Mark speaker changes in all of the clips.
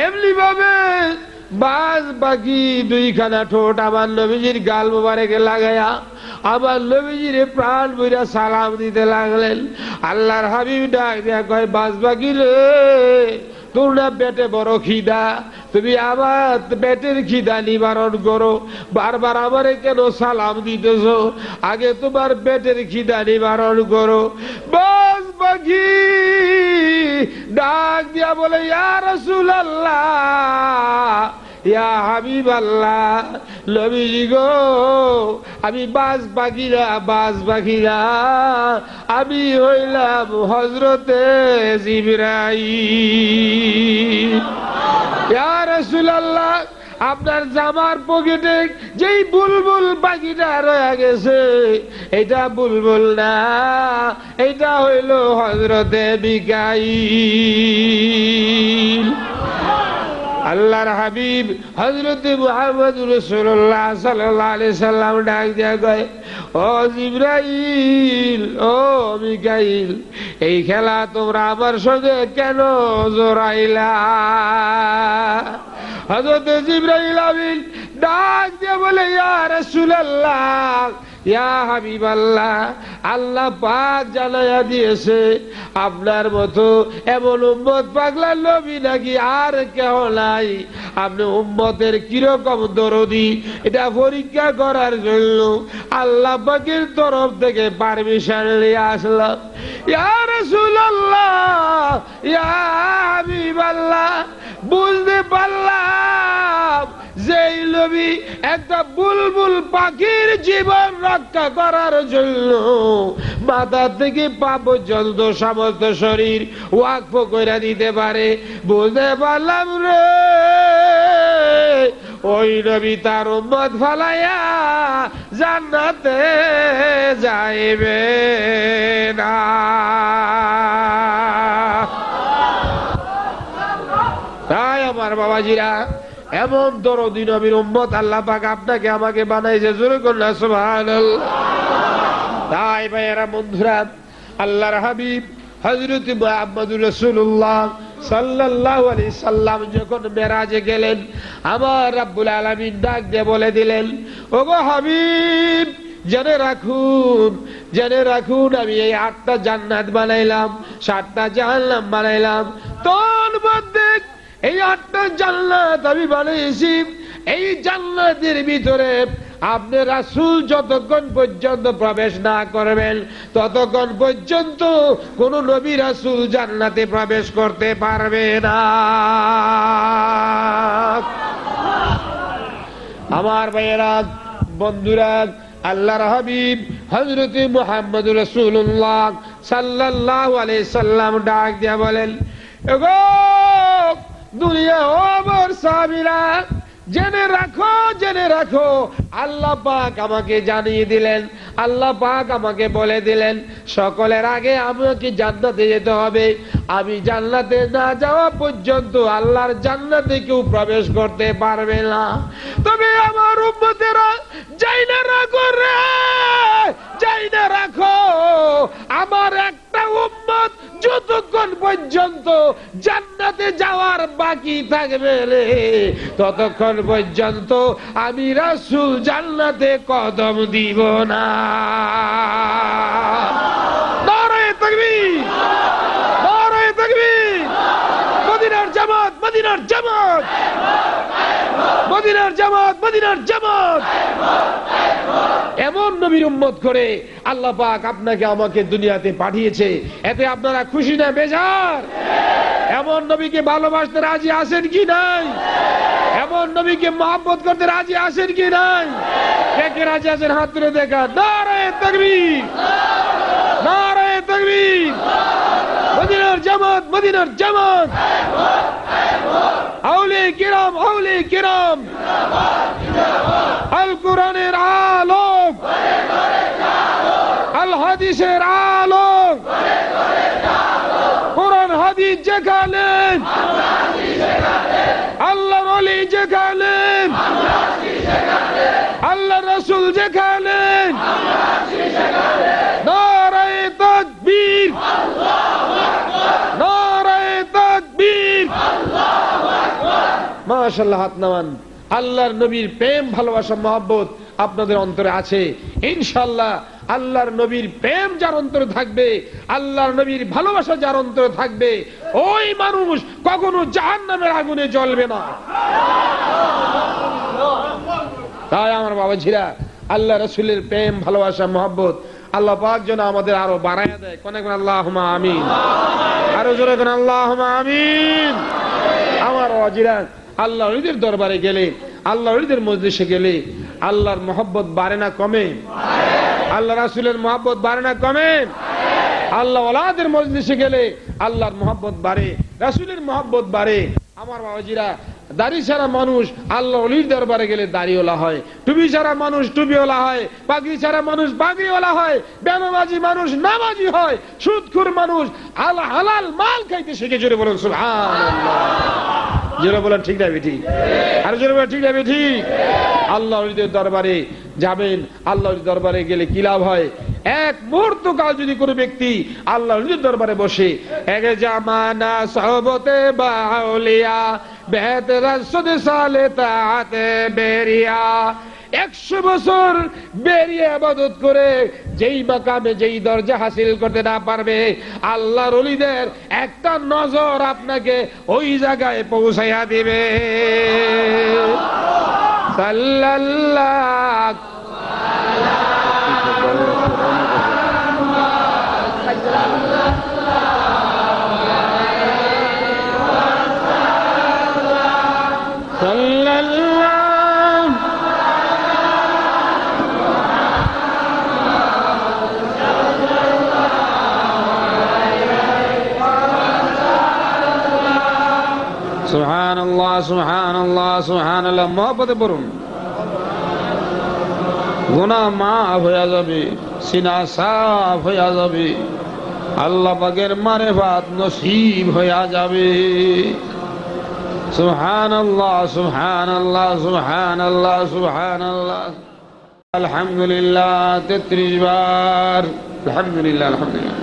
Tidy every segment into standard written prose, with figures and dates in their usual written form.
Speaker 1: এমনি ভাবে বাজ বাকি দুইখানা ঠোঁট আমার নবীজির গাল মোবারকে লাগায়া আমার নবীজির প্রাণ বইরা সালাম দিতে লাগলেন। আল্লাহর হাবিব ডাক দিয়া কয়, বাজ বাকি রে, তোর না পেটে বড় খিদা, তুমি আমার পেটের খিদা নিবারণ করো, বারবার আমারে কেন সালাম দিতেছ? আগে তোমার পেটের খিদা নিবারণ করো। বাজ পাখি ডাক দিয়া বলে, ইয়া রাসূলুল্লাহ, ইয়া হাবিবাল্লাহ, নবীজি গো, আমি বাজ পাখিরা আমি হইলাম হযরতে জিবরাইল। ইয়া রাসূলুল্লাহ, আপনার জামার পকেটে যেই বুলবুল পাখিটা রয়ে গেছে, এটা বুলবুল না, এটা হইল হযরতে মিকাইল। আল্লাহর হাবিব হযরত মুহাম্মদ রাসূলুল্লাহ সাল্লাল্লাহু আলাইহি সাল্লাম ডাক দিয়া কয়, ও জিবরাইল, ও মিকাইল, এই খেলা তোমরা আমার সঙ্গে কেন জড়াইলা? হযরত জিবরাইল আমিন ডাক দিয়া বলে, ইয়া রাসূলুল্লাহ, ইয়া হাবিবাল্লাহ, আল্লাহ পাক জানায়া দিয়েছে আপনার মতো এমন উম্মত পাগলা নবী নাকি আর কেউ নাই। আপনি উম্মতের কিরকম দরদি এটা পরীক্ষা করার জন্য আল্লাহ পাকের তরফ থেকে পারমিশন নিয়ে আসলাম। ইয়া রাসূলুল্লাহ, ইয়া হাবিবাল্লাহ, বুঝতে পারলাম যেই নবী একটা বুলবুল পাখির জীবন রক্ষা করার জন্য মাথা থেকে পা পর্যন্ত সমস্ত শরীর ওয়াকফ করে দিতে পারে। বুঝতে পারলাম রে, ওই নবী তার উম্মত ফালাইয়া জান্নাতে যাইবে না। তাই আমার বাবাজিরা, এমন দরদি নবীর উম্মত আল্লাহ পাক আপনাকে আমাকে বানাইছে, জোরে করুন সুবহানাল্লাহ। তাই ভাইয়েরা, বন্ধুরা, আল্লাহর হাবিব হযরত মুহাম্মদুর রাসূলুল্লাহ সাল্লাল্লাহু আলাইহি সাল্লাম যখন মেরাজে গেলেন, আমার রাব্বুল আলামিন ডাক দিয়ে বলে দিলেন, ওগো হাবিব, জেনে রাখুন আমি এই 8টা জান্নাত বানাইলাম, 7টা জাহান্নাম বানাইলাম। তোর মধ্যে এই 8টা জান্নাত আমি বানিয়েছি। এই জান্নাতের ভিতরে আপনি রাসূল যতক্ষণ পর্যন্ত প্রবেশ না করবেন ততক্ষণ পর্যন্ত কোন নবী রাসূল জান্নাতে প্রবেশ করতে পারবে না। আমার ভাইয়েরা, বন্ধুরা, আল্লাহর হাবিব হযরত মুহাম্মদুর রাসূলুল্লাহ সাল্লাল্লাহু আলাইহি সাল্লাম ডাক দিয়া বলেন, ওগো দুনিয়া, ও আমার সাহাবীরা, জেনে রাখো, আল্লাহ পাক আমাকে জানিয়ে দিলেন, আল্লাহ পাক আমাকে বলে দিলেন, সকলের আগে আমাকে জান্নাতে যেতে হবে। আমি জান্নাতে না যাওয়া পর্যন্ত আল্লাহর জান্নাতে কেউ প্রবেশ করতে পারবে না। তবে আমার উম্মতেরা যাইনা রাখো, আমার একটা উম্মত যতক্ষণ পর্যন্ত জান্নাতে যাওয়ার বাকি থাকবে রে, ততক্ষণ পর্যন্ত আমি রাসূল জান্নাতে কদম দিব না। নারে তাকবীর, নারে তাকবীর। মদিনার জামাত, মদিনার জামাত, মদিনার জামাত, মদিনার জামাত। এমন নবীর উম্মত করে আল্লাহ পাক আপনাকে আমাকে দুনিয়াতে পাঠিয়েছে, এতে আপনারা খুশি না বেজার? এমন নবীকে ভালোবাসতে রাজি আছেন কি নাই? এমন নবীকে মহব্বত করতে রাজি আছেন কি নাই? কে কে রাজি আছেন হাত তুলে দেখান। নারে তাকবীর, নারে তাকবীর। মদিনার জামাত, মদিনার জামাত। আউলিয়া কিরাম, আউলিয়া কিরাম। আল কোরআনের আলোক, আল হাদিসের আলোক, কোরআন হাদিস যেখানে, আল্লাহর ওলি যেখানে, আল্লাহ রাসূল যেখানে, নারে তাকবীর, নারে তাকবীর, মাশাআল্লাহ, হাত নামান। আল্লাহর নবীর প্রেম ভালোবাসা মহব্বত আপনাদের অন্তরে আছে ইনশাআল্লাহ। আল্লাহর নবীর প্রেম যার অন্তরে থাকবে, আল্লাহর নবীর ভালোবাসা যার অন্তরে থাকবে, ওই মানুষ কখনো জাহান্নামের আগুনে জ্বলবে না। তাই আমার বাবাজিরা, আল্লাহ রাসূলের প্রেম ভালোবাসা মহব্বত আল্লাহ পাক যেন আমাদের আরো বাড়ায়া দেয়। কোন একবার আল্লাহুম্মা আমিন, আরো জোরে কোন আল্লাহুম্মা আমিন। আমার বাবাজিরা, আল্লাহ ওলিদের দরবারে গেলে, আল্লাহ ওলিদের মজলিসে গেলে আল্লাহর মহব্বত বাড়ে না কমে? আল্লাহ রাসূলের মহব্বত বাড়ে না কমে? আল্লাহ ওয়ালাদের মজলিসে গেলে আল্লাহর মহব্বত বাড়ে, রাসূলের মহব্বত বাড়ে। আমার বাবাজিরা, দাড়ি ছাড়া মানুষ আল্লাহ ওলির দরবারে গেলে দাড়িওয়ালা হয়, টুপি ছাড়া মানুষ টুপিওয়ালা হয়, পাগড়ি ছাড়া মানুষ পাগড়িওয়ালা হয়, বেনামাজি মানুষ নামাজি হয়, সুদখোর মানুষ হালাল মাল খাইতে শিখে। জোরে বলুন সুবহানাল্লাহ। জোরে বলেন ঠিক না বেঠিক? আর জোরে বলেন ঠিক না বেঠিক? আল্লাহ ওলিদের দরবারে যাবেন, আল্লাহর দরবারে গেলে কি লাভ হয়? এক মুহূর্ত কাল যদি কোনো ব্যক্তি আল্লাহ ওলিদের দরবারে বসে, এক জামানা সহবতে বাউলিয়া বেহতর সুদ সালে তাতে বেরিয়া, 100 বছর বেরিয়ে ইবাদত করে যেই মাকামে যেই দরজা হাসিল করতে না পারবে, আল্লাহর ওলিদের একটা নজর আপনাকে ওই জায়গায় পৌঁছাইয়া দিবে। সাল্লাল্লাহু সুবহানাল্লাহ, সুবহানাল্লাহ, সুবহানাল্লাহ। মহব্বতে পড়ুন, গুনাহ মাফ হয়ে যাবে, সিনা সাফ হয়ে যাবে, আল্লাহ পাকের মারিফাত নসিব হয়ে যাবে। সুবহানাল্লাহ, সুবহানাল্লাহ, সুবহানাল্লাহ, সুবহানাল্লাহ। আলহামদুলিল্লাহ 33 বার আলহামদুলিল্লাহ, আলহামদুলিল্লাহ।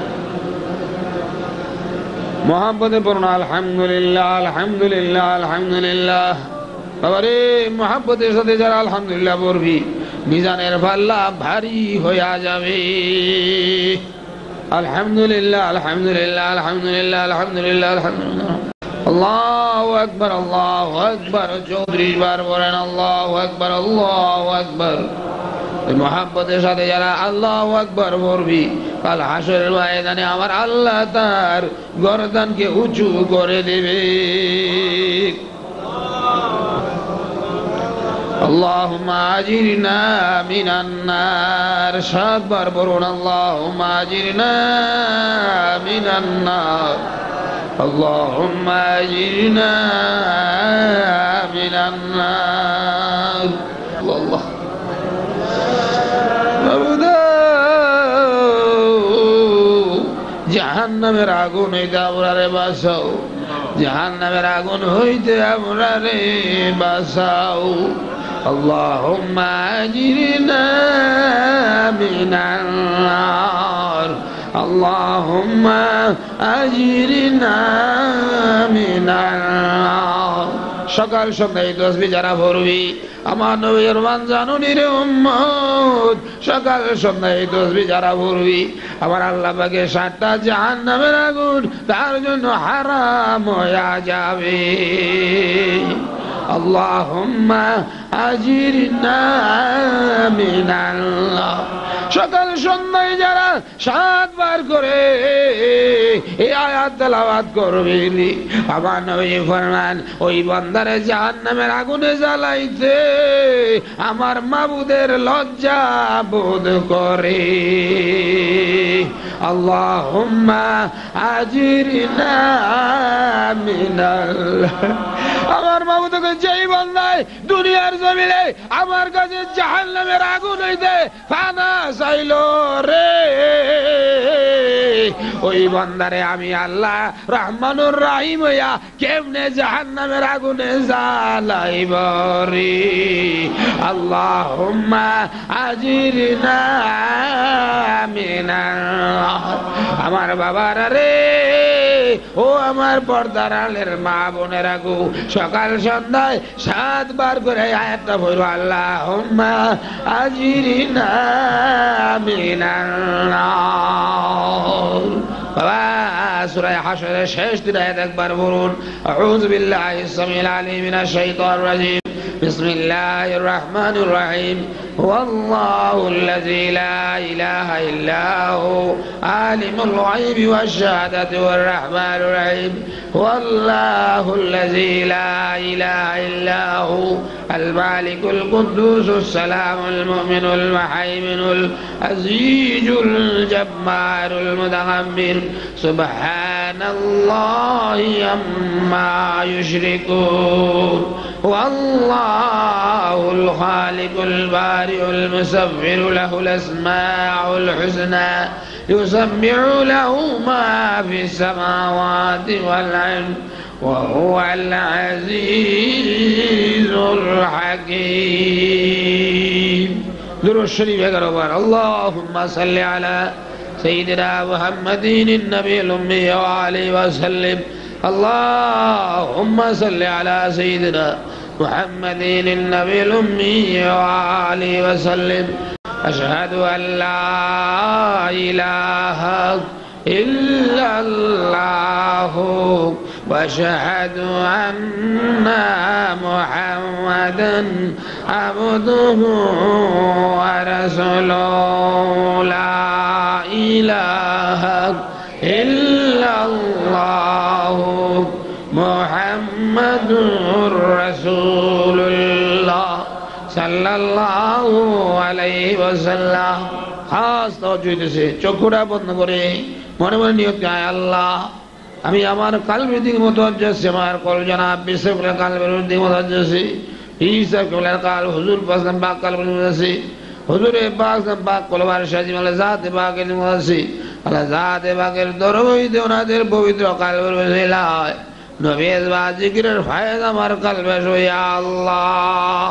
Speaker 1: মোহাম্মদে পড়ুন আলহামদুলিল্লাহ, আলহামদুলিল্লাহ, আলহামদুলিল্লাহ। বাবারে, মোহাম্মদের সাথে যারা আলহামদুলিল্লাহ পড়বি, মিজানের পাল্লা ভারী হয়ে যাবে। আলহামদুলিল্লাহ, আলহামদুলিল্লাহ, আলহামদুলিল্লাহ, আলহামদুলিল্লাহ, আলহামদুলিল্লাহ। আল্লাহু আকবার, আল্লাহু আকবার। 34 বার বলেন আল্লাহু আকবার, আল্লাহু আকবার। মোহাম্মদের সাথে যারা আল্লাহু আকবার পড়বি, কাল হাসরের ময়দানে আমার আল্লাহ তার গর্দানকে উঁচু করে দেবে। আল্লাহুম্মা আজিরনা মিনান নার। 7 বার পড়ুন আল্লাহুম্মা আজিরনা মিনান নার, আল্লাহুম্মা আজিরনা মিনান নার। আল্লাহ জাহান্নামের আগুন হইতে আমরারে বাঁচাও, জাহান্নামের আগুন হইতে আমরারে বাঁচাও। আল্লাহুম্মা আজিরনা মিনান নার, আল্লাহুম্মা আজিরনা মিনান নার। সকাল সন্ধ্যায় তাসবিহ যারা পড়বি, আমার নবীর মান জানুনির উম্মত, সকাল সন্ধ্যায় তাসবিহ যারা পড়বি, আমার আল্লাহ পাকের 7টা জাহান্নামের আগুন তার জন্য হারাম হয়ে যাবে। আল্লাহুম্মা আজিরনা মিনান নার। সকাল সন্ধ্যায় যারা 7 বার করে এই আয়াত তেলাওয়াত করবি, আমার নবী ফরমান ওই বান্দারে জাহান্নামের আগুনে জ্বালাইতে আমার মাবুদের লজ্জা বোধ করে। আল্লাহুম্মা আজিরনা মিনাল। আমার মাবুদকে যেই বান্দায় দুনিয়ার জমিনে আমার কাছে জাহান্নামের আগুন হইতে ফানা চাইলো রে, ওই বান্দারে আমি আল্লাহ রহমানুর রহিম হইয়া কেমনে জাহান্নামের আগুনে জ্বালাইব রে। আল্লাহুম্মা আজিরনা মিনান নার। আমার বাবারা রে, ও আমার পর্দার আলের মা বোনেরা গো, সকাল সন্ধ্যায় 7 বার করে আয়াতটা পড়ো, আল্লাহুম্মা আজিরিনা মিনান নার। বাবা সূরা হাশরের শেষ 3 আয়াত একবার বলুন, আউযু বিল্লাহিস সামিল আলিম মিনাশ শাইতানির রাজিম, বিসমিল্লাহির রহমানির রহিম, হুয়াল্লাহুল্লাযী লা ইলাহা ইল্লা হু আলিমুল গায়বি ওয়াশ শাহাদাতি ওয়ার রাহমানির রহিম, হুয়াল্লাহুল্লাযী লা ইলাহা ইল্লা হু আল মালিকুল কুদ্দুসুস সালামুল মুমিনুল মুহাইমিনুল আজিজুল জাব্বারুল মুতাকাব্বির, সুবহানাল্লাহি আম্মা ইউশরিকুন, ওয়াল্লাহুল খালিকুল বারিউল মুসাব্বিরু লাহুল আসমাউল হুসনা ইউসাব্বিহু লাহু মা ফিস সামাওয়াতি ওয়াল আরদ ওয়া হুয়াল আজিজুল হাকীম। দুরূদ শরীফ 11 বার। আল্লাহুম্মা সাল্লি আলা সাইয়্যিদিনা মুহাম্মাদিন নবিয়্যিল উম্মি ওয়া আলিহি ওয়া সাল্লিম। اللهم صل على سيدنا محمد النبي الأمي وآله وسلم. أشهد أن لا إله إلا الله وأشهد أن محمدا عبده ورسوله. لا إله إلا الله মুহাম্মাদুর রাসূলুল্লাহ সাল্লাল্লাহু আলাইহি ওয়াসাল্লাম। খাস তাওজ্জুহ দিতেছে, চোখটা বন্ধ করে মনে মনে নিয়ত করে, আল্লাহ আমি আমার কালবের দিকে মুতাওয়াজ্জিহ আছি, আমার কল জনাব বিসমিল্লাহ কালবের দিকে মুতাওয়াজ্জিহ আছি, ঈসা কবুলার কাল হুজুর পাক পাক কালবের দিকে আছি, হুজুরে পাক পাক কলবার সাজি মানে জাতে পাকের দিকে আছি, আল্লাহ জাতে পাকের দরবারে ওনাদের পবিত্র কালবের ওসিলায় নবীর বা জিকিরের ফায়দা আমার কলবে ইয়া আল্লাহ।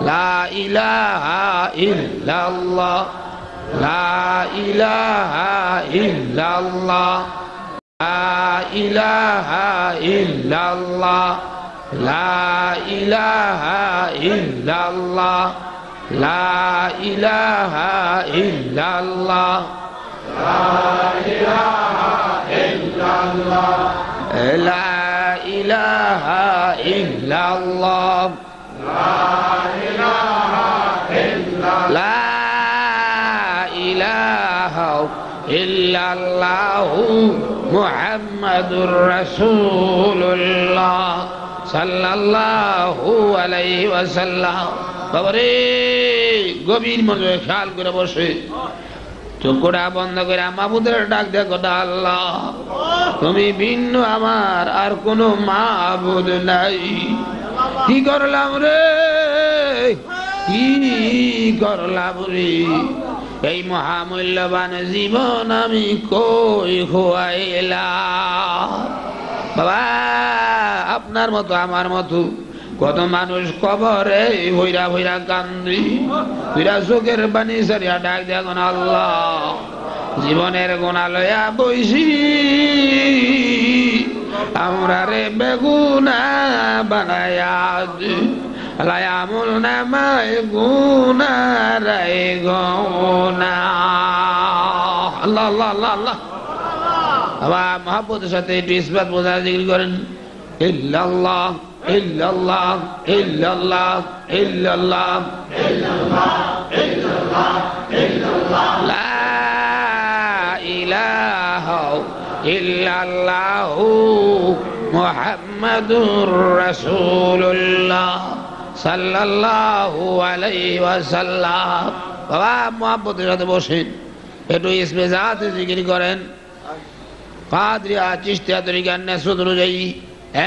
Speaker 1: লা ইলাহা ইল্লাল্লাহ, লা ইলাহা ইল্লাল্লাহ, লা ইলাহা ইল্লাল্লাহ, লা ইলাহা ইল্লাল্লাহ, লা ইলাহা ইল্লাল্লাহ, লা ইলাহা ইল্লাল্লাহ, লা ইলাহা ইল্লাল্লাহ, লা ইলাহা ইল্লাল্লাহু মুহাম্মাদুর রাসূলুল্লাহ সাল্লাল্লাহু আলাইহি ওয়াসাল্লাম। বাবারে গভীর মনোযোগে খেয়াল করে বসে চোখটা বন্ধ করে মাবুদের ডাক দেখো, আল্লাহ তুমি ভিন্ন আমার আর কোনো মাবুদ নাই। কি করলাম রে, কি করলাম রে, এই মহামূল্যবান জীবন আমি কই খোয়াইলাম। বাবা আপনার মতো আমার মতো কত মানুষ কবরে ভৈরা ভৈরা কান্দি, ভৈরা চোখের পানি সারিয়া ডাক দেখুন, আল্লাহ জীবনের গোনা লয়া বইছি, আমরা রে বেগুনা বানায়া আমল নামায় গুনা রে গোনা। আল্লাহ আল্লাহ আল্লাহ আল্লাহ। আবার মহাব্বতের সাথে একটু ইসবাত বোঝা জিকির করেন, ইল্লাল্লাহ ইল্লাল্লাহ ইল্লাল্লাহ ইল্লাল্লাহ ইল্লাল্লাহ ইল্লাল্লাহ ইল্লাল্লাহ, লা ইলাহা ইল্লাল্লাহু মুহাম্মাদুর রাসূলুল্লাহ সাল্লাল্লাহু আলাইহি ওয়াসাল্লাম। বাবা মুহাব্বতের সাথে বসেন, একটু ইসমে জাতে জিকির করেন। কাদরিয়া চিশতিয়া তরিকার নেসরত অনুযায়ী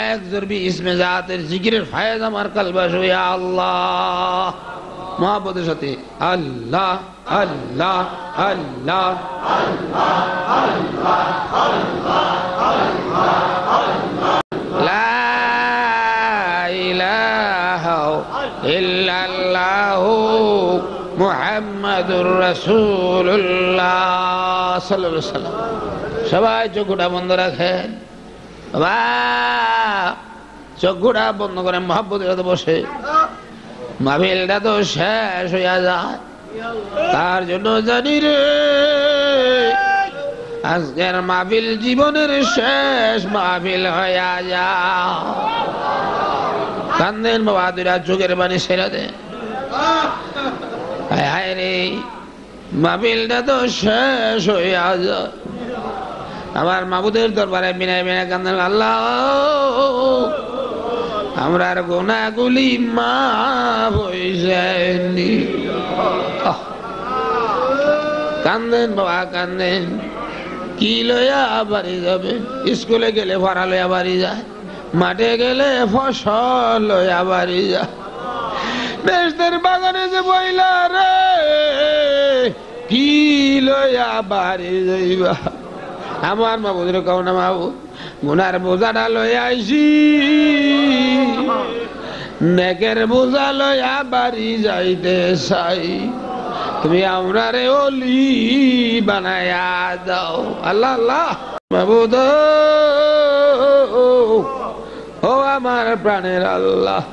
Speaker 1: এক জরবি ইসমে জাতের জিকিরের ফায়দা আমার কলবে ইয়া আল্লাহ। মুহাব্বতের সাথে আল্লাহ আল্লাহ আল্লাহ আল্লাহ আল্লাহ আল্লাহ আল্লাহ, লা ইলাহা ইল্লাল্লাহু মুহাম্মাদুর রাসূলুল্লাহ সাল্লাল্লাহু আলাইহি ওয়াসাল্লাম। সবাই চোখটা বন্ধ রাখেন, বাবা চোখটা বন্ধ করে মহব্বতের সাথে বসে, মাহফিলটা তো শেষ হইয়া যায়, তার জন্য জানি রে আজকের মাহফিল জীবনের শেষ মাহফিল হইয়া যায়। কান্দেন বাবা, দুইটা চোখের পানি ছেড়ে দেন। হায় রে মাহফিলটা তো শেষ হইয়া যায়, আমার মাবুদের দরবারে বিনায় বিনায় কান্দেন, আল্লাহ আমরার গুনাহগুলি মাফ হইছেনি। কান্দেন বাবা কান্দেন, কি লইয়া বাড়ি যাবে? স্কুলে গেলে ভাড়া লইয়া বাড়ি যায়, মাঠে গেলে ফসল লইয়া বাড়ি যায়, বেশদের বাগানে যে বইলা রে কি লইয়া বাড়ি যাইবা? আমার মা বুঝলো কও না মাবু, গুনার বোঝাটা লইয়া আইছি, নেকের বোঝা লইয়া বাড়ি যাইতে চাই, তুমি আমরারে ওলি বানায়া দাও। আল্লাহ আল্লাহ মাবুদ ও আমার প্রাণের আল্লাহ,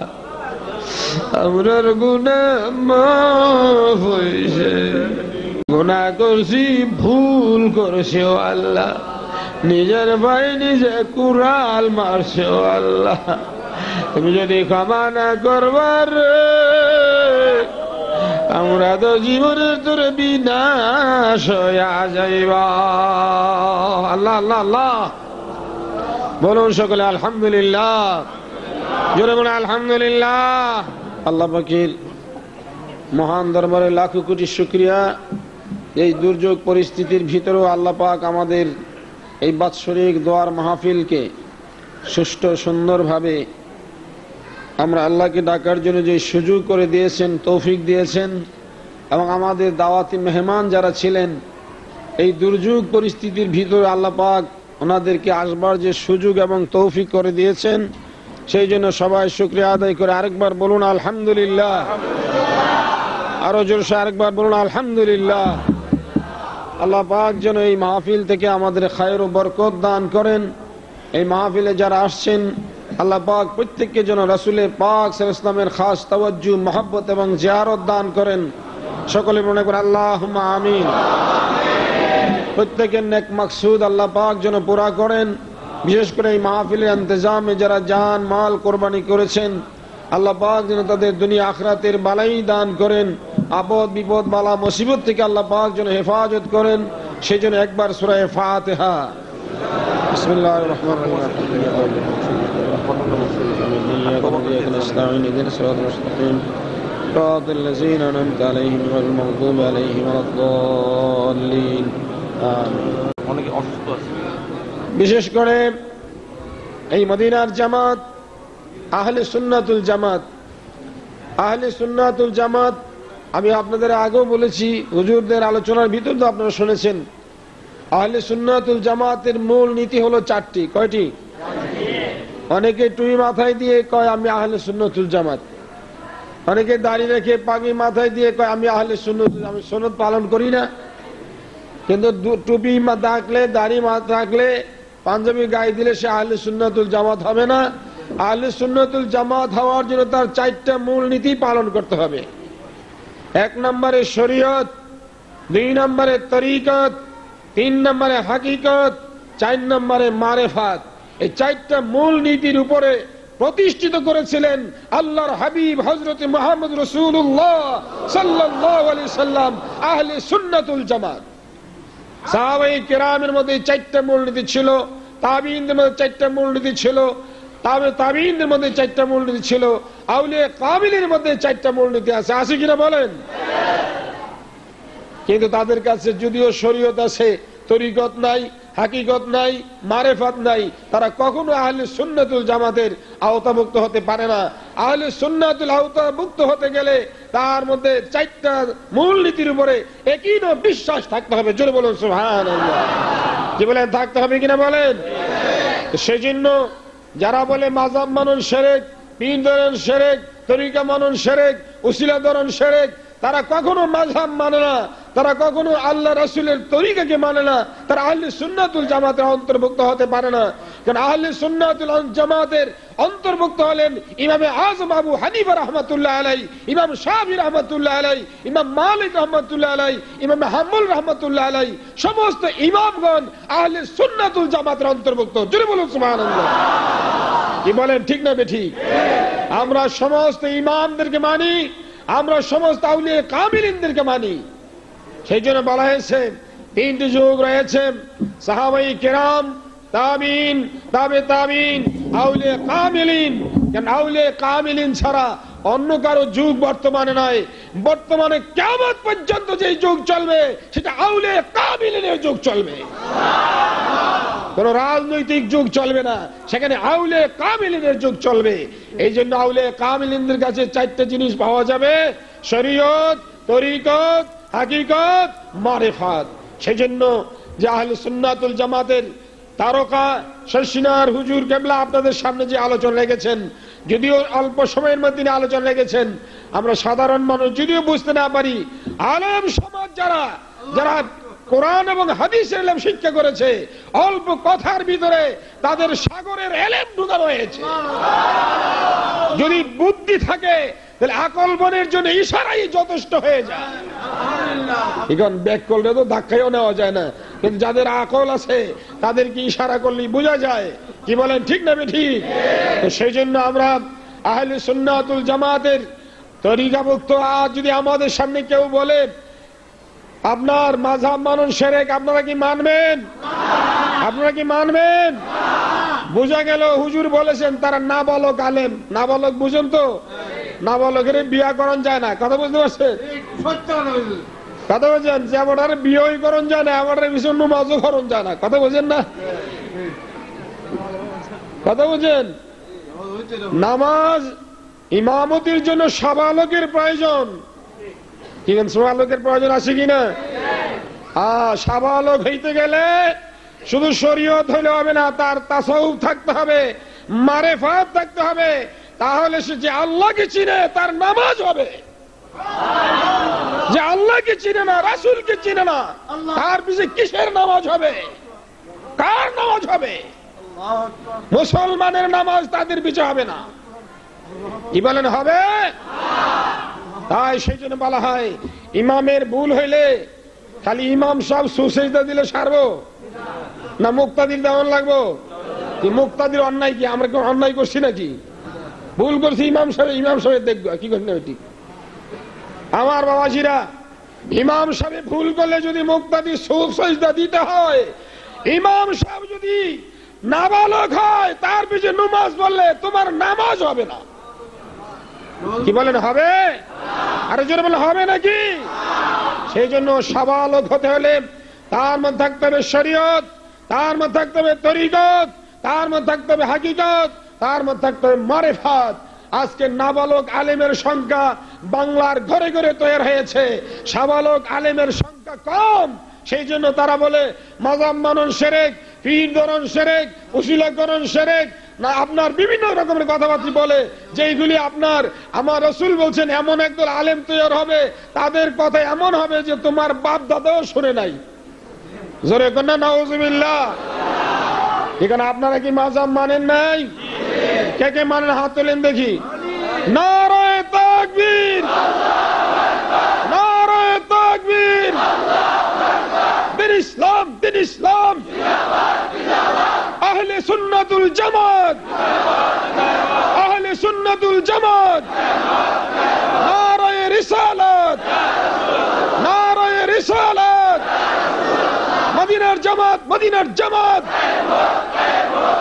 Speaker 1: আমরার গুনাহ মাফ হইছে, গুনাহ করছি ভুল করছি ও আল্লাহ, নিজের ভাই নিজে কুড়াল মারছে ও আল্লাহ, তুমি যদি ক্ষমা না করবার আমরা তো জীবনের তোর বিনাশ হইয়া যাইবা। আল্লাহ আল্লাহ আল্লাহ বলুন সকলে আলহামদুলিল্লাহ, জোরে বলুন আলহামদুলিল্লাহ। আল্লাহ পাকের মহান দরবারে লাখো কোটি শুকরিয়া, এই দুর্যোগ পরিস্থিতির ভিতরেও আল্লাহ পাক আমাদের এই বাৎসরিক দোয়ার মাহফিলকে সুষ্ঠু সুন্দরভাবে আমরা আল্লাহকে ডাকার জন্য যে সুযোগ করে দিয়েছেন, তৌফিক দিয়েছেন, এবং আমাদের দাওয়াতি মেহমান যারা ছিলেন এই দুর্যোগ পরিস্থিতির ভিতরে আল্লাহ পাক ওনাদেরকে আসবার যে সুযোগ এবং তৌফিক করে দিয়েছেন, সেই জন্য সবাই শুকরিয়া আদায় করে আরেকবার বলুন আলহামদুলিল্লাহ। আরো জোরসে আরেকবার বলুন আলহামদুলিল্লাহ। আল্লাহ পাক যেন এই মাহফিল থেকে আমাদের খায়ের ও বরকত দান করেন। এই মাহফিলে যারা আসছেন আল্লাহ পাক প্রত্যেককে যেন রাসূলের পাক সাল্লাল্লাহু আলাইহি ওয়াসাল্লামের খাস তাওয়াজ্জু, মহব্বত এবং জিয়ারত দান করেন। সকলে মনে করে আল্লাহুম্মা আমিন। প্রত্যেকের নেক মাকসুদ আল্লাহ পাক যেন পুরা করেন। বিশেষ করে এই মাহফিলের ইন্তজামে যারা জান মাল কোরবানি করেছেন আল্লাহ পাক যেন তাদের দুনিয়া আখিরাতের বালাই দান করেন। আপদ বিপদ বালা মুসিবত থেকে আল্লাহ পাক যেন হেফাজত করেন। সেজন্য একবার সূরা ফাতিহা। বিসমিল্লাহির রহমানির রহিম। صراط الذين أنعمت عليهم غير المغضوب عليهم ولا الضالين آمين। বিশেষ করে এই মদিনার জামাত আহলে সুন্নাতুল জামাত, আহলে সুন্নাতুল জামাত আমি আপনাদের আগেও বলেছি, হুজুরদের আলোচনার ভিতর তো আপনারা শুনেছেন। আহলে সুন্নাতুল জামাতের মূল নীতি হলো চারটি। কয়টি? অনেকে টুপি মাথায় দিয়ে কয় আমি আহলে সুন্নাতুল জামাত, অনেকে দাড়ি রেখে পাগড়ি মাথায় দিয়ে কয় আমি আহলে সুন্নাত, আমি সুন্নাত পালন করি না। কিন্তু টুপি থাকলে, দাড়ি থাকলে, পাঞ্জাবি গায়ে দিলে সে আহলে সুন্নাতুল জামাত হবে না। আহলে সুন্নাতুল জামাত হওয়ার জন্য তার চারটা মূল নীতি পালন করতে হবে। এক নম্বরে শরীয়ত, দুই নম্বরে তরিকত, তিন নম্বরে হাকিকত, চার নম্বরে মারেফাত। এই চারটা মূল নীতির উপরে প্রতিষ্ঠিত করেছিলেন আল্লাহর হাবিব হযরত মুহাম্মদ রাসূলুল্লাহ সাল্লাল্লাহু আলাইহি সাল্লাম আহলে সুন্নাতুল জামাত। সাহাবায়ে কেরামের মধ্যে চারটা মূলনীতি ছিল, তাবিঈনদের মধ্যে চারটা মূলনীতি ছিল, তাবিঈনদের মধ্যে চারটা মূলনীতি ছিল, আউলিয়া কামিলের মধ্যে চারটা মূলনীতি আছে। আছে কিনা বলেন? কিন্তু তাদের কাছে যদিও শরীয়ত আছে, তরিকত নাই, হাকিকত নাই, মারেফাত নাই, তারা কখনো আহলে সুন্নাতুল জামাতের আওতাভুক্ত হতে পারে না। আহলে সুন্নাতুল আওতাভুক্ত হতে গেলে তার মধ্যে চারটা মূল নীতির উপরে একই বিশ্বাস থাকতে হবে। জোরে বলুন সুবহানাল্লাহ। কি বলেন? থাকতে হবে কিনা বলেন? সেজন্য যারা বলে মাযহাব মানুন শিরক, পীর ধরেন শিরক, তরিকা মানুন শিরক, উসিলা ধরেন শিরক, তারা কখনো মাযহাব মানে না, তারা কখনো আল্লাহ রাসূলের তরিকাকে মানে না, তারা আহলে সুন্নাতুল জামাতের অন্তর্ভুক্ত হতে পারে না। কারণ আহলে সুন্নাতুল জামাতের অন্তর্ভুক্ত হলেন ইমামে আযম আবু হানিফা রাহমাতুল্লাহ আলাইহি, ইমাম শাফিঈ রাহমাতুল্লাহ আলাইহি, ইমাম মালিক রাহমাতুল্লাহ আলাইহি, ইমাম হাম্বল রাহমাতুল্লাহ আলাইহি, সমস্ত ইমামগণ আহলে সুন্নাতুল জামাতের অন্তর্ভুক্ত। জোরে বলুন সুবহানাল্লাহ। কি বলেন, ঠিক না বেঠিক? আমরা সমস্ত ইমামদেরকে মানি, আমরা সমস্ত আউলিয়া কামিলিনদেরকে মানি। সেই জন্য বলা হয়েছে তিনটি যুগ রয়েছে, সাহাবায়ে কেরাম, তাবিঈন, তাবে তাবিঈন, আউলিয়া কামিলিন। কারণ আউলিয়া কামিলিন ছাড়া অন্য কারো যুগ বর্তমানে নাই। বর্তমানে কিয়ামত পর্যন্ত যে যুগ চলবে সেটা আউলিয়া কামিলিনের যুগ চলবে। কোন রাজনৈতিক যুগ চলবে না, সেখানে আউলিয়া কামিলিনের যুগ চলবে। এই জন্য আউলিয়া কামিলিনদের কাছে চারটি জিনিস পাওয়া যাবে: শরীয়ত, তরিকত, হাকিকত, মারিফাত। সেই জন্য যে আহলে সুন্নাতুল জামাতের তারকা শশিনার হুজুর কেবলা আপনাদের সামনে যে আলোচনা রেখেছেন, যদিও অল্প সময়ের মধ্যে আলোচনা রেখেছেন, আমরা সাধারণ মানুষ যদিও বুঝতে না পারি, আলেম সমাজ যারা যারা কোরআন এবং হাদিসের ইলম শিক্ষা করেছে, অল্প কথার ভিতরে তাদের সাগরের ইলম ঢুকানো হয়েছে। যদি বুদ্ধি থাকে তাহলে আকল বনের জন্য ইশারাই যথেষ্ট হয়ে যায়। এখন ব্যাক করলে তো ধাক্কাও নেওয়া যায় না, কিন্তু যাদের আকল আছে তাদেরকে ইশারা করলেই বোঝা যায়। কি বলেন, ঠিক না ঠিক? সেই জন্য আমরা আহলে সুন্নাতুল জামাতের তরিকাভুক্ত। আজ যদি আমাদের সামনে কেউ বলে আপনার মাযহাব মানুন শিরক, আপনারা কি মানবেন? আপনারা কি মানবেন? বোঝা গেল হুজুর বলেছেন তারা নাবালক আলেম। নাবালক বুঝেন তো? নাবালকের বিয়া করণ যায় না। কথা বুঝতে পারছেন? কথা বলছেন যে আমার বিয়েই করণ যায় না, আমার ভীষণ নামাজও করণ যায় না। কথা বোঝেন না? কথা বুঝেন? নামাজ ইমামতির জন্য সাবালকের প্রয়োজন। কি সাবালকের প্রয়োজন আছে কিনা? সাবালক হইতে গেলে শুধু শরীয়ত হইলে হবে না, তার তাসাউফ থাকতে হবে, মারিফাত থাকতে হবে। তাহলে সে যে আল্লাহকে চিনে তার নামাজ হবে। যে আল্লাহকে চিনে না, রাসূলকে চিনে না, তার পিছে কিসের নামাজ হবে? কার নামাজ হবে? মুসলমানের নামাজ তাদের পিছে হবে না। কি বলেন, হবে? তাই সেই জন্য বলা হয় ইমামের ভুল হইলে খালি ইমাম সাহেব সুসজদা দিলে সারবো না মুক্তাদির দেওয়ান লাগবো? মুক্তাদির অন্যায় কি? আমরা কি অন্যায় করছি নাকি? ভুল করছি ইমাম সাহেব দেখবো কি করি না? ঠিক আমার বাবাজিরা, ইমাম সাহেব ভুল করলে যদি মুক্তাদির সুসজদা দিতে হয়, ইমাম সাহেব যদি নাবালক হয় তার পিছে নামাজ পড়লে তোমার নামাজ হবে না। কি বলেন, হবে? আরে জোরে বলে হবে নাকি? সেই জন্য সাবালক হতে হলে তার মধ্যে থাকতে হবে শরীয়ত, তার মধ্যে থাকতে হবে তরিকত, তার মধ্যে থাকতে হবে হাকিকত, তার মধ্যে থাকতে হবে মারিফাত। আজকে নাবালক আলেমের সংখ্যা বাংলার ঘরে ঘরে তৈরি হয়েছে, সাবালক আলেমের সংখ্যা কম। সেই জন্য তারা বলে মাযহাব মানন শিরক, পীর ধরন শিরক, উসিলা করণ শিরক, না আপনার বিভিন্ন রকমের কথাবার্তা বলে, যেইগুলি আপনার আমার রাসূল বলছেন এমন একদল আলেম তৈরি হবে, তাদের কথা এমন হবে যে তোমার বাপ দাদাও শুনে নাই। জোরে কোন না নাউজুবিল্লাহ। এখানে আপনারা কি মাযহাব মানেন নাই? কে কে মানেন হাত তোলেন দেখি। নারায়ে তাকবীর, নারায়ে তাকবীর। দিন ইসলাম, দিন ইসলাম। আহলে সুন্নাতুল জামাত, আহলে সুন্নাতুল জামাত। নারায়ে রিসালাত, নারায়ে রিসালাত। মদিনার জামাত, মদিনার জামাত,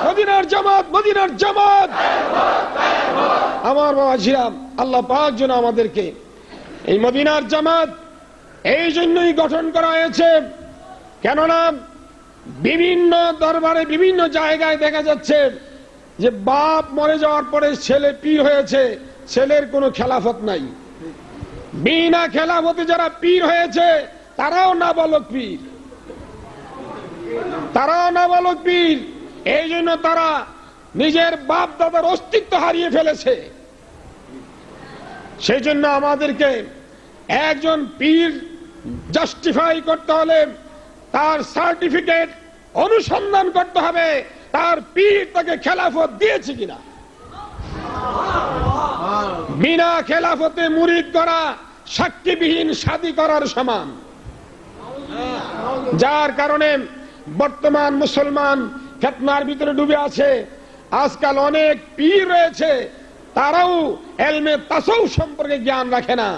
Speaker 1: মদিনার জামাত, মদিনার জামাত। আমার বাবাজিরা, আল্লাহ পাক যেন আমাদেরকে এই মদিনার জামাত এই জন্যই গঠন করা হয়েছে, কেননা বিভিন্ন দরবারে বিভিন্ন জায়গায় দেখা যাচ্ছে যে বাপ মরে যাওয়ার পরে ছেলে পীর হয়েছে, ছেলের কোনো খেলাফত নাই। বিনা খেলাফতে যারা পীর হয়েছে তারাও নাবালক পীর, তারাও নাবালক পীর। এই জন্য তারা নিজের বাপ দাদার অস্তিত্ব হারিয়ে ফেলেছে। সেই জন্য আমাদেরকে একজন পীর জাস্টিফাই করতে হলে তার সার্টিফিকেট অনুসন্ধান করতে হবে, তার পীর তাকে খেলাফত দিয়েছে কিনা। বিনা খেলাফতে মুরিদ করা সাক্ষীবিহীন শাদী করার সমান। যার কারণে বর্তমান মুসলমান ফিতনার ভিতরে ডুবে আছে। আজকাল অনেক পীর রয়েছে, তারাও এলমে তাসাউফ সম্পর্কে জ্ঞান রাখে না।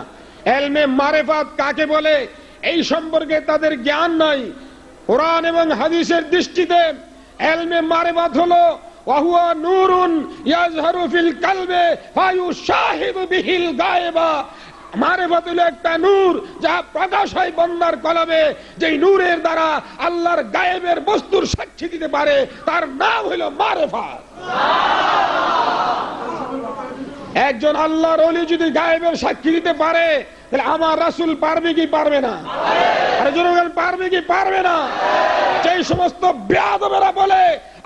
Speaker 1: এলমে মারেফাত কাকে বলে এই সম্পর্কে তাদের জ্ঞান নাই। কোরআন এবং হাদিসের দৃষ্টিতে এলমে মারেফাত হলো ওয়াহুয়া নূরুন ইয়াজহারু ফিল কলবে ফায়ুশাহিদু বিহিল গায়বা। মারেফাত হলো একটা নূর যা প্রকাশ হয় বান্দার কলবে, যেই নূরের দ্বারা আল্লাহর গায়েবের বস্তুর সাক্ষী দিতে পারে, তার নাম হলো মারেফাত। একজন আল্লাহর ওলি যদি গায়েবের সাক্ষী দিতে পারে, তাহলে আমার রাসূল পারবে কি পারবে না? আরে জনগণ পারবে কি পারবে না? যেই সমস্ত বেয়াদবেরা বলে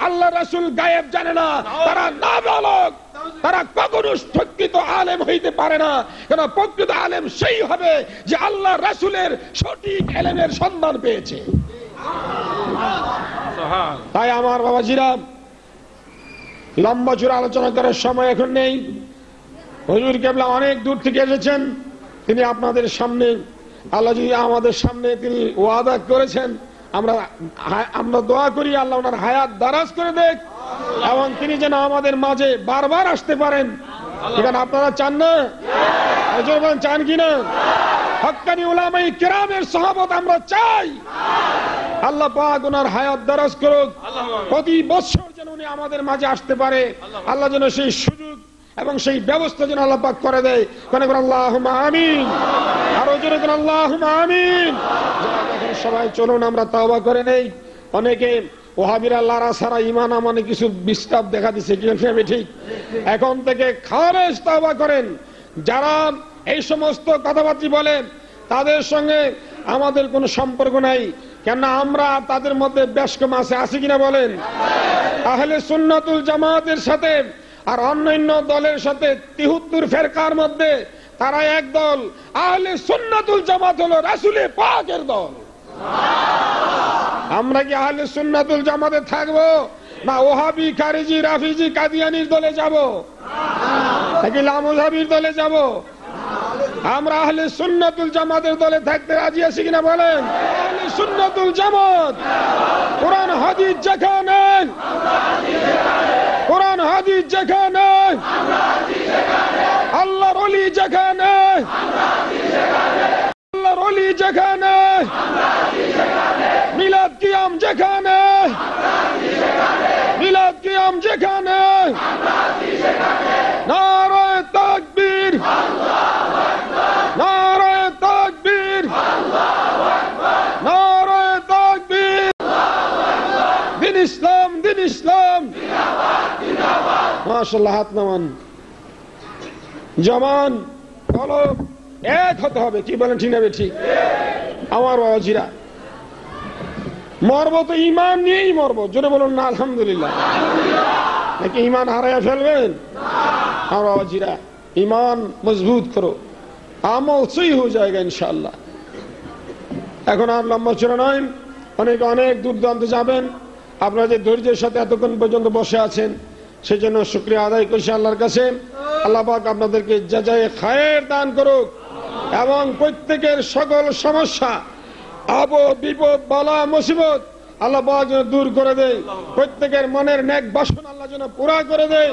Speaker 1: আল্লাহ রাসূল গায়েব জানে না, তারা নাবালক, তারা কখনো প্রকৃত আলেম হইতে পারে না। কেন প্রকৃত আলেম সেই হবে যে আল্লাহ রাসূলের সঠিক ইলমের সন্ধান পেয়েছে। তাই আমার বাবাজিরা, লম্বা চূড়া আলোচনা করার সময় এখন নেই। হুজুর কেবলা অনেক দূর থেকে এসেছেন, তিনি আপনাদের সামনে, আল্লাহ যদি আমাদের সামনে তিনি ওয়াদা করেছেন, আমরা দোয়া করি আল্লাহ ওনার হায়াত দারাজ করে দেখ, এবং তিনি যেন আমাদের মাঝে বারবার আসতে পারেন। এখানে আপনারা চান না? চান কিনা? হক্কানি উলামায়ে কিরামের সাহাবত আমরা চাই। আল্লাহ পাক ওনার হায়াত দারাজ করুক, প্রতি বছর যেন উনি আমাদের মাঝে আসতে পারে। আল্লাহ যেন সেই সুযোগ এবং সেই ব্যবস্থা যেন আল্লাহ পাক করে দেয়। আল্লাহুম্মা আমিন। আরো জোরে করে আল্লাহুম্মা আমিন। সবাই চলুন আমরা তওবা করে নেই। অনেকে ওহাবিরা লারা সারা ঈমান আমানে কিছু বিস্তাপ দেখা দিচ্ছে, কি ঠিক? এখন থেকে খারেজ তওবা করেন। যারা এই সমস্ত কথাবার্তা বলে তাদের সঙ্গে আমাদের কোনো সম্পর্ক নাই। কেন আমরা তাদের মধ্যে বেশ কম আছে কিনা বলেন? আহলে সুন্নাতুল জামাতের সাথে আর অন্যান্য দলের সাথে ৭৩ ফেরকার মধ্যে তারা এক দল। আহলে সুন্নাতুল জামাত হলো রাসূলের পাকের দল। আমরা কি আহলে সুন্নাতুল জামাতে থাকবো, না ওহাবি, খারিজি, রাফিজি, কাদিয়ানির দলে যাব, নাকি লামুজাবির দলে যাব? আমরা আহলে সুন্নাতুল জামাতের দলে থাকতে রাজি আছি কিনা বলেন? আহলে সুন্নাতুল জামাত কোরআন হাদিস যেখানে, কোরআন হাদিস যেখানে, আল্লাহর ওলি যেখানে, আল্লাহর ওলি যেখানে, মিলাদ কিয়াম যেখানে, মিলাদ কিয়াম যেখানে, নারায়ে তাকবীর, নারায়ে তাকবীর, নারায়ে তাকবীর। দিন ইসলাম, দিন ইসলাম। মাশাআল্লাহ, হাত নামান। জমান বলো, এক হতে হবে। কি বলেন, ঠিক না? ঠিক। আমার বাবাজিরা, মরবো তো ঈমান নিয়েই মরবো। জোরে বলুন না আলহামদুলিল্লাহ। নাকি ঈমান হারাইয়া ফেলবেন? আমার বাবাজিরা, ঈমান মজবুত করো, আমল সহি হয়ে যায়গা ইনশাআল্লাহ। এখন আর লম্বা চূড়া নয়, অনেক অনেক দূর দূরান্তে যাবেন। আপনারা যে ধৈর্যের সাথে এতক্ষণ পর্যন্ত বসে আছেন, সেজন্য শুকরিয়া আদায় করছি আল্লাহর কাছে। আল্লাহ পাক আপনাদেরকে জাযায়ে খায়ের দান করুক, এবং প্রত্যেকের সকল সমস্যা, আপদ বিপদ, বালা মুসিবত আল্লাহ পাক যেন দূর করে দেয়। প্রত্যেকের মনের নেক বাসনা আল্লাহ যেন পুরা করে দেয়।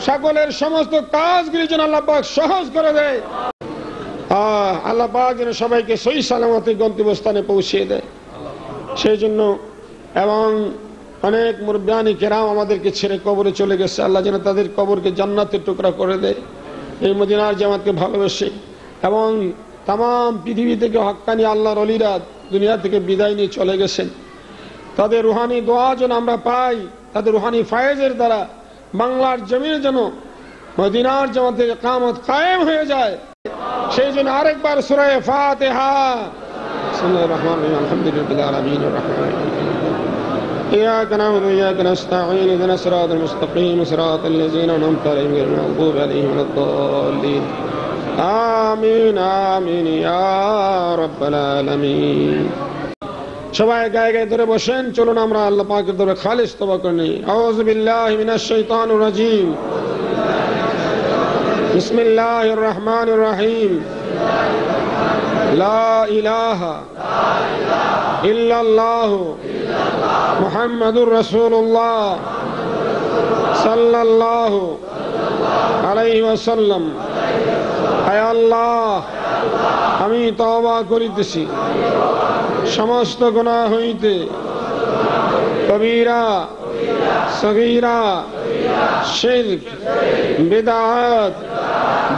Speaker 1: সকলের সমস্ত কাজগুলি যেন আল্লাহ পাক সহজ করে দেয়। আল্লাহ পাক যেন সবাইকে সহি সালামতে গন্তব্যস্থানে পৌঁছিয়ে দেয়, সেই জন্য। এবং অনেক মুরব্বিয়ানি কেরাম আমাদেরকে ছেড়ে কবরে চলে গেছে, আল্লাহ যেন তাদের কবরকে জান্নাতের টুকরা করে দেয়। এই মদিনার জামাতকে ভালোবেসে, এবং তাম পৃথিবী থেকে হক্কানি আল্লাহর ওলিরা দুনিয়া থেকে বিদায় নিয়ে চলে গেছেন, তাদের রুহানি দোয়া যেন আমরা পাই, তাদের রুহানি ফায়েজের দ্বারা বাংলার জমিনে যেন মদিনার জামাতে ইকামত কায়েম হয়ে যায়। সেই জন্য আরেকবার সূরা ফাতিহা। বিসমিল্লাহির রহমানির রহিম। আলহামদুলিল্লাহি আলামিন إياك نعبد وإياك نستعين اهدنا الصراط المستقيم صراط الذين أنعمت عليهم غير المغضوب عليهم ولا الضالين আমিন আমিন ইয়া রাব্বাল আলামিন। সবাই গায়ে গায়ে ধরে বসেন, চলুন আমরা আল্লাহ পাকের দরবারে খালিস তওবা করে নিই। আউযু বিল্লাহি মিনাশ শাইতানির রাজীম। বিসমিল্লাহির রহমানির রহিম। লা ইলাহা ইল্লাল্লাহু মুহাম্মাদুর রাসূলুল্লাহ সাল্লাল্লাহু আলাইহি ওয়াসাল্লাম। আয় আল্লাহ, আমি তওবা করিতেছি সমস্ত গুনাহ হইতে, কবিরা সগীরা, শিরক, বিদআত,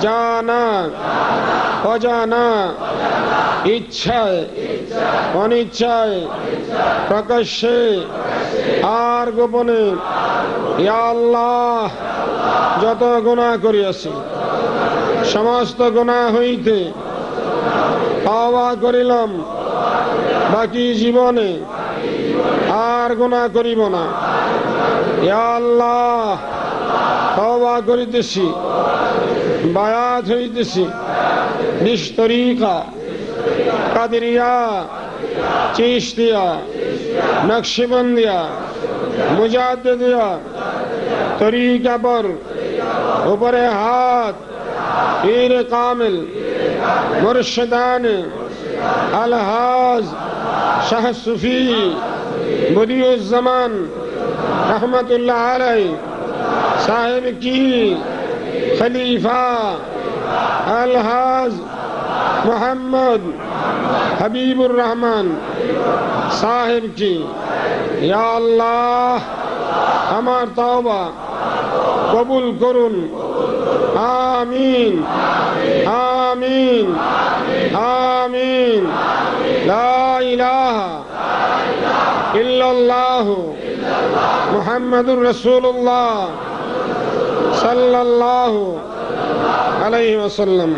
Speaker 1: জানা অজানা, ইচ্ছায় অনিচ্ছায়, প্রকাশ্যে আর গোপনে, ইয়া আল্লাহ যত গুনাহ করিয়াছি সমস্ত গুনাহ হইতে তওবা করিলাম, বাকি জীবনে আর গুনাহ করিব না। ইয়া আল্লাহ তওবা করিতেছি, বায়াত হইতেছি নিস্তরিকা, কাদেরিয়া, চিশতিয়া, নকশবন্দিয়া, মুজাদ্দিদিয়া তরিকা पर ऊपरे हाथ पीर कामिल मुर्शिदान अलहाज शाह सूफी बदियुज़्ज़मान रहमतुल्लाह अलैह साहिब की खलीफा अलहाज मोहम्मद हबीबुर रहमान साहिब की, या अल्लाह আমার তওবা কবুল করুন। আমিন আমিন আমিন। লা ইলাহা ইল্লাল্লাহু মুহাম্মাদুর রাসূলুল্লাহ সাল্লাল্লাহু আলাইহি ওয়াসাল্লাম।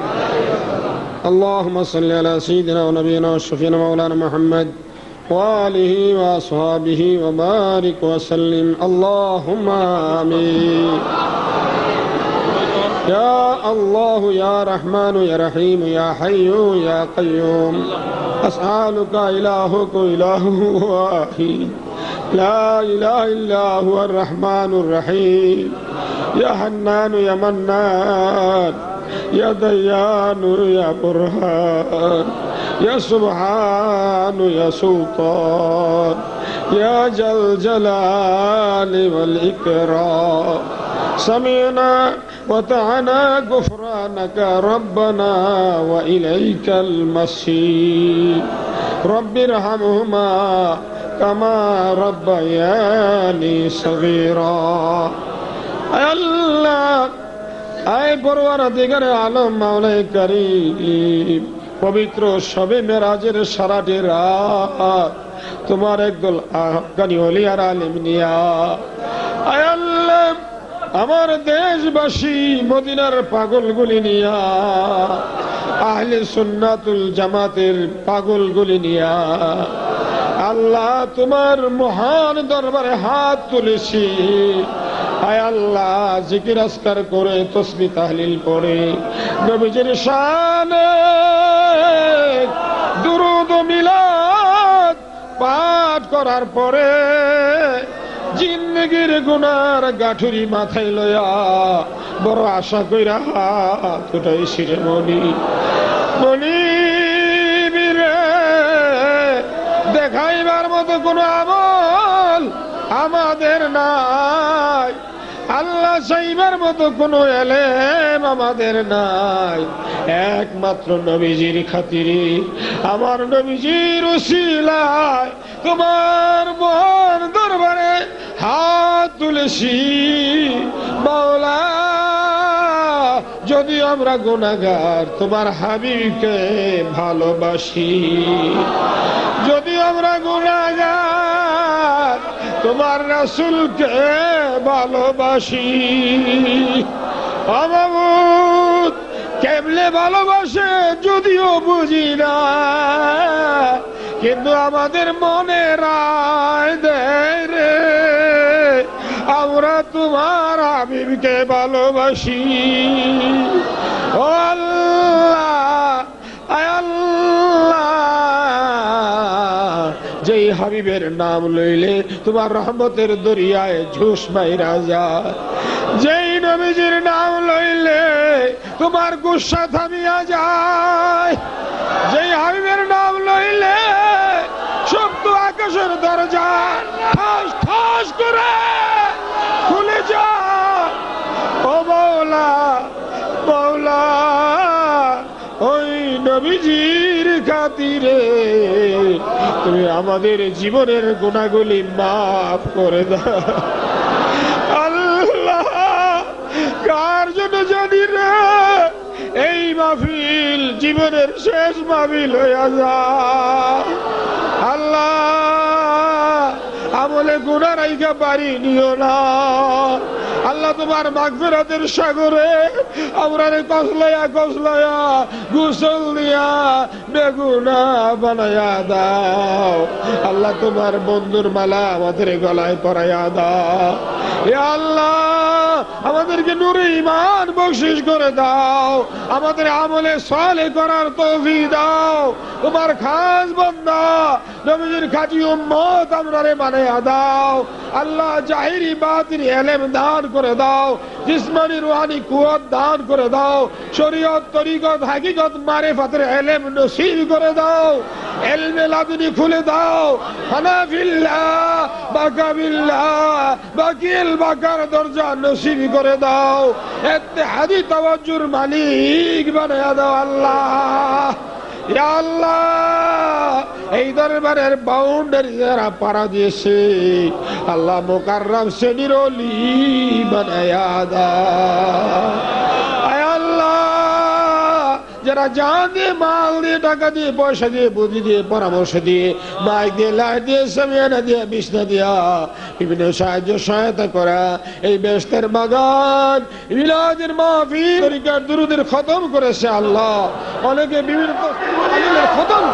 Speaker 1: اللهم صل على سيدنا ونبينا وشفينا مولانا محمد وآله وأصحابه وبارك وسلم. اللهم آمين. يا الله يا رحمن يا رحيم يا حي يا قيوم أسألك إلهك إله واحد لا إله إلا هو الرحمن الرحيم يا حنان يا منان يا ديان يا برهان يا سبحان يا سلطان يا جل جلال والإكرام. سمعنا وطعنا غفرانك ربنا وإليك المصير. رب ارحمهما كما ربياني صغيرا. أي الله أي পরওয়ারদিগারে আলম মাওলাই কারীম, পবিত্র শবে মেরাজের সারাটি রাত তোমার একদল আফগানি ওলি আর আলেম নিয়া, আয় আল্লাহ আমার দেশবাসী মদিনার পাগলগুলি নিয়া, আহলে সুন্নাতুল জামাতের পাগলগুলি নিয়া, আল্লাহ তোমার মহান দরবারে হাত তুলেছি। আয় আল্লাহ জিকির আজকার করে তসবিহ তাহলিল পড়ে নবীজির শানে দুরূদ ও মিলাদ পাঠ করার পরে জিন্দেগির গুনার গাঠুরি মাথায় লয়া বড় আশা কইরা হাত উঠাইছি রে মনি। মনি বীরে দেখাইবার মতো কোনো আমল আমাদের নাই, আল্লাহ চাইবার মতো কোনো এলেম আমাদের নাই। একমাত্র নবীজির খাতিরে আমার নবীজির উসিলায় তোমার মহান দরবারে হাত তুলেছি। মাওলা যদি আমরা গুনাহগার তোমার হাবিবকে ভালোবাসি, যদি আমরা গুনাহগার তোমার রাসূলকে ভালোবাসি, মাবুদ কেমনে ভালোবাসে যদিও বুঝি না, কিন্তু আমাদের মনে রায় দেয় রে আমরা তোমার হাবিবকে ভালোবাসি। ও আল্লাহ হাবিবের নাম লইলে তোমার রহমতের দরিয়ায় ঝুস মাইরা যায়। যেই নবীজির নাম লইলে তোমার গুসা থামিয়া যায়। যেই হাবিবের নাম লইলে সপ্ত আকাশের দরজা ঠাস ঠাস করে খুলে যায়। ও মওলা মওলা, ওই নবীজির খাতিরে তুমি আমাদের জীবনের গুনাহগুলি মাফ করে দাও। আল্লাহ, কার জন্য জানি না এই মাহফিল জীবনের শেষ মাহফিল হইয়া যায়। আল্লাহ, আমলে গুনাহ রাইখা পারি নিও না। আল্লাহ, তোমার মাগফিরাতের সাগরে আমরা কসলায়া কসলায়া গোসল দিয়া বেগুনা বানায়া দাও। আল্লাহ, তোমার বন্ধুর মালা আমাদের গলায় পরাইয়া দাও। হে আল্লাহ, আমাদেরকে নূরে ঈমান বখশিশ করে দাও। আমাদের আমলে সালেহ করার তৌফিক দাও। তোমার খাস বান্দা নবীজির খাঁটি উম্মত আমরারে বানায়া দাও। আল্লাহ, জাহিরি বাতিনি ইলম দান করে দাও। জিসমানি রুহানি কুওয়াত দান করে দাও। শরীয়ত তরিকত হাকিকত মারিফাতের ইলম নসিব করে দাও। ইলমে লাদুনি খুলে দাও। হানাফিল্লাহ বাকাবিল্লাহ বাকিল বাকার দরজা নসিব করে দাও। ইত্তেহাদি তাওয়াজ্জুর মালিক বানায়া দাও। আল্লাহ, ইয়া আল্লাহ, এই দরবারের বাউন্ডারি যারা পাড়া দিয়েছে আল্লাহ, মুকাররম শ্রেণীর ওলি বানায়া দাও। আয় আল্লাহ, যারা জান দিয়ে মাল দিয়ে টাকা দিয়ে পয়সা দিয়ে বুদ্ধি দিয়ে পরামর্শ দিয়ে মাইক দিয়ে লাইট দিয়ে সামিয়ানা দিয়ে বিছনা দিয়া বিভিন্ন সাহায্য সহায়তা করা এই বেহেশতের বাগান মিলাদের মাহফিল তরিকার দুরুদের খতম করেছে। আল্লাহ, অনেকে বিভিন্ন খতম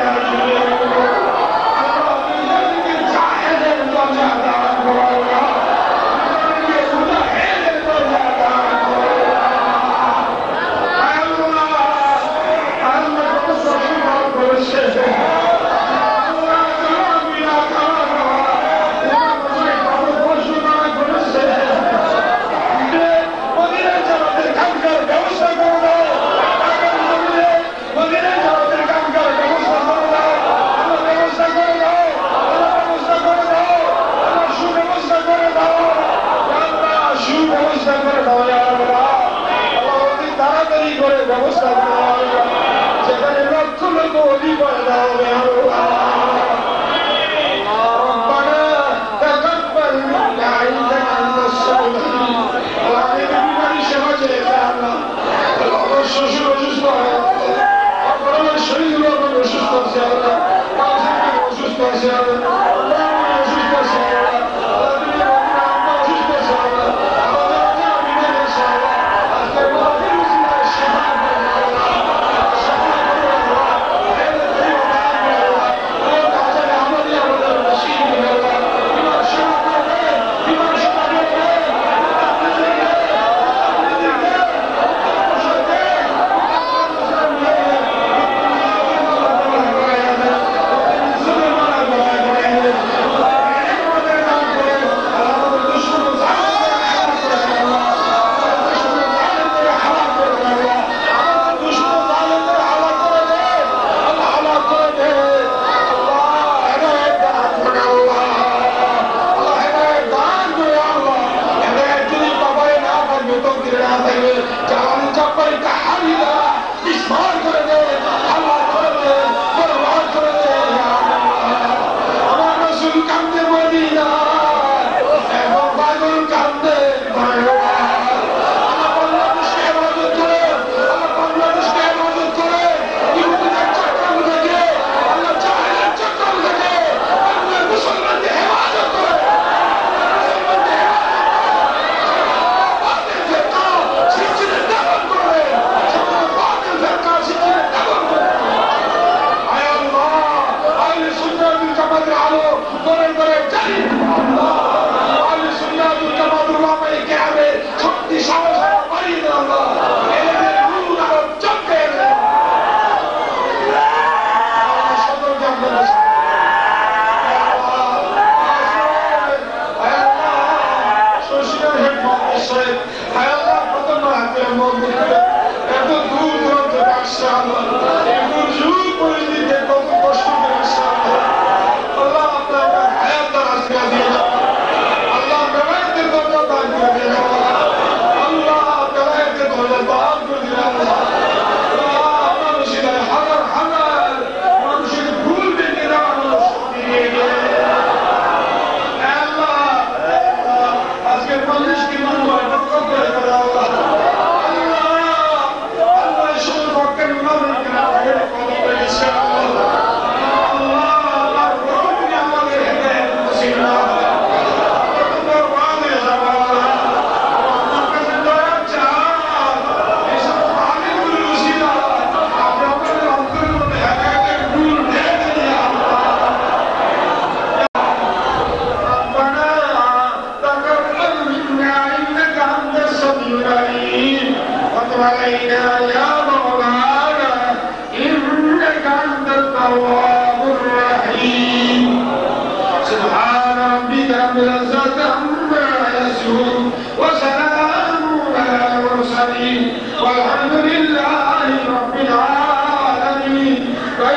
Speaker 2: Allah,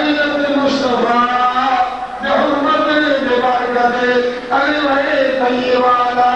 Speaker 1: मदीनत मुस्तफा बिहुर्मत बिबरकत अली वही तय्यबाला